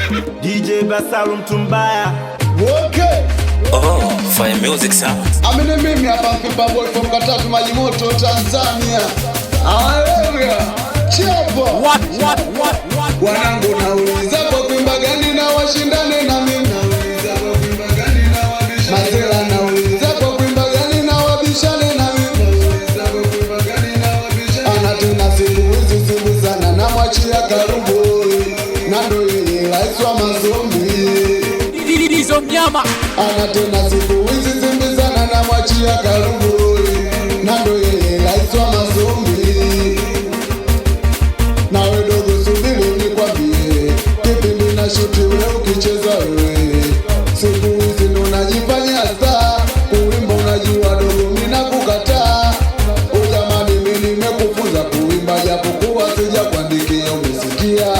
DJ Basalum Tumbaya. Okay. Oh, fire music sound. Amene mimi hapa Mfipa Boy from Katavi Maji Moto Tanzania. Haleluya. Chapo. What? Wanangu nauliza kwa kuimba gani na washindane na mimi. Nauliza kwa kuimba gani na wabishane. Mazela nauliza kwa kuimba gani na wabishane na mimi. Nauliza kwa kuimba gani na wabishane. Anatuna siku hizi siku sana na mwachia Karubo. Nando yeye laiswa mazombi. Hizo mnyama. Anatena siku hizi zimbizana na mwachia Karubo. Nando yeye laiswa mazombi. Nawe dogo subiri nikwambie, kipindi na shuti wewe ukicheza wewe. Siku hizi ndo unajifanya star, kuimba unajua dogo mimi nakukataa. O jamani mimi nimekufunza kuimba japokuwa sija kuandikia umesikia.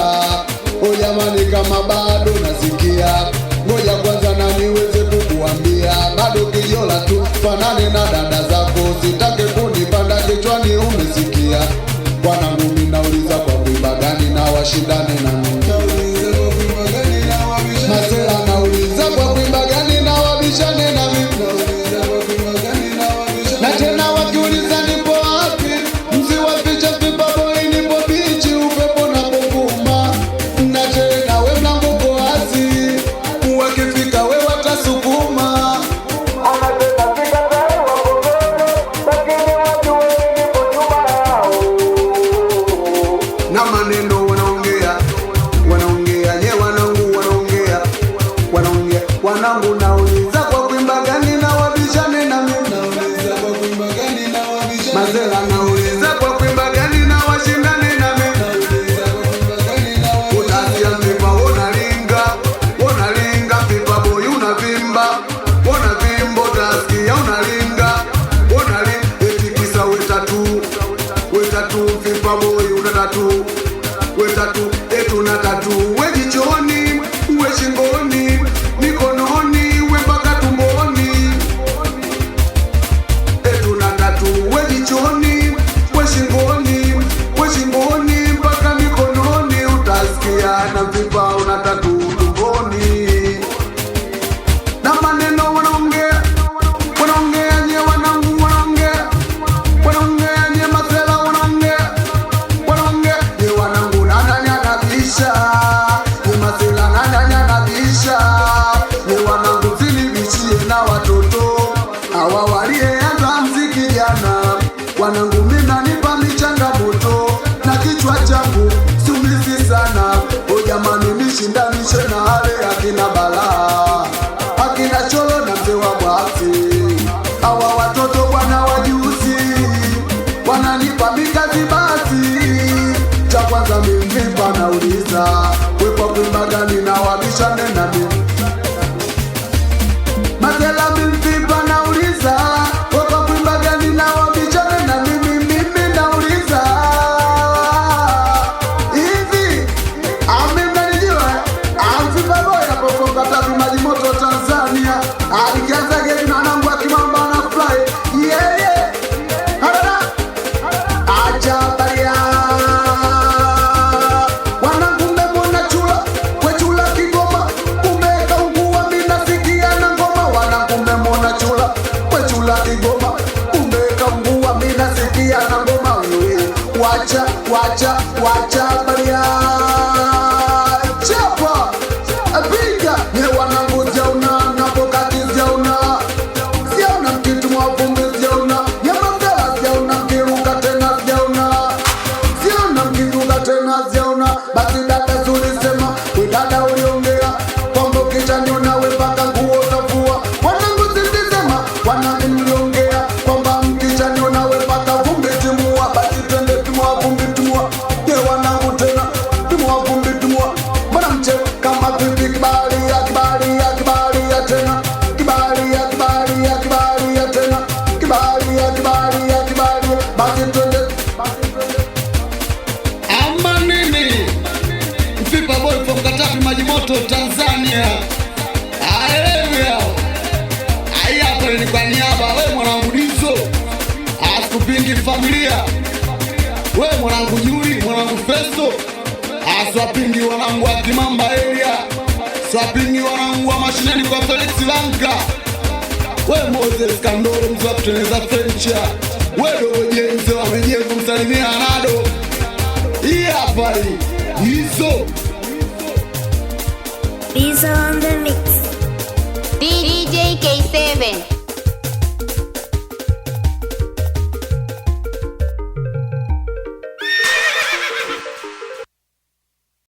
O jamani kama bado nasikia, ngoja kwanza na niweze kukuambia. Bado kijola tu fanane na dada zako, sitake kunipanda kichwani umesikia. Wanangu mimi nauliza kwa kuimba gani na washindane na mimi. Mazela nauliza kwa kuimba gani na wabishane na mimi. Na tena wakiuliza nipo wapi, msiwafiche Mfipa Boy nipo bichi upepo na povuma. Na tena we mlango uko wazi, wakifika we watasukuma. Na maneno wanaongea nye wanangu wanaongea wanangu nauliza kwa kuimba gani na wabishane na mimi. Nauliza kwa kuimba gani na wabishane. Mazela nauliza kwa kuimba gani na washindane na mimi. Nauliza kwa kuimba gani na wabishane. Utasia Mfipa unalinga Mfipa Boy unavimba utasikia unalinga eti kisa wetatu Mfipa Boy unatatu etu na tatu we jichoni we shingoni mikononi we mpaka tumboni. Etu na tatu we jichoni we shingoni mpaka mikononi. Utasikia na Mfipa una tatu tumboni. Na maneno wanaongea nye wanangu wanaongea nye mazela wanaongea nye wanangu nanyanabisha nye mazela nanyanabisha nye wanangu zilibishie na watoto hawa walieanza mziki jana. Wanangu mina nipa michangamoto na kichwa changu sumisi sana. O jamani nishindanishe na hale akina Balaa akina Cholo na mzee wa Bwasi. Hawa watoto bwana wajuzi wananipa mikazi basi. Cha kwanza mimi Mfipa nauliza we kwa kuimba gani na wabishane na mimi. Mazela mimi Mfipa nauliza we kwa kuimba gani na wabishane na mimi. Mimi nauliza hivi amemnanijua Mfipa Boy hapo kwa Katavi Maji Moto Tanzania. Alikianza geti na wanangu akimamba na fly yeah. Harara acha baria wanangu mmemwona chula we chula Kigoma umeka ungua mina sikia na ngoma. Wanangu mmemwona chula we chula Kigoma umeka ungua mina sikia na ngoma. Wewe wacha baria chapa apiga nye wanangu jauna napokati jauna mkitu mwavumbi jauna nyamangala jauna mkiruka tena jauna basi dada zulisema we dada uliongea kwamba ukitaniona we mpaka nguo utavua. Wanangu zilizema wanangu mliongea kwamba mkitaniona we mpaka vumbi timua. Basi twende timua vumbi timua ye wanangu tena timua vumbi timua. Mbona mche kama vipi kibaria tena kibaria tena kibaria basi twende. Ama nini Mfipa Boy from Katavi Maji Moto Tanzania. Haleluya. Hapa ni kwa niaba we mwanangu Dizo asikupingi familia we mwanangu Juri mwanangu Festo aswapingi wanangu wa Kimamba area. Swapingi wanangu wa mashinani kwa Felix Lanka. We Moses Kandoro mzwa kuteneza Frencha. We Dogo James wa mwenyewe kumsalimia Anado. Hii hapa hii. Hizo Pizza on the mix. DJ K7.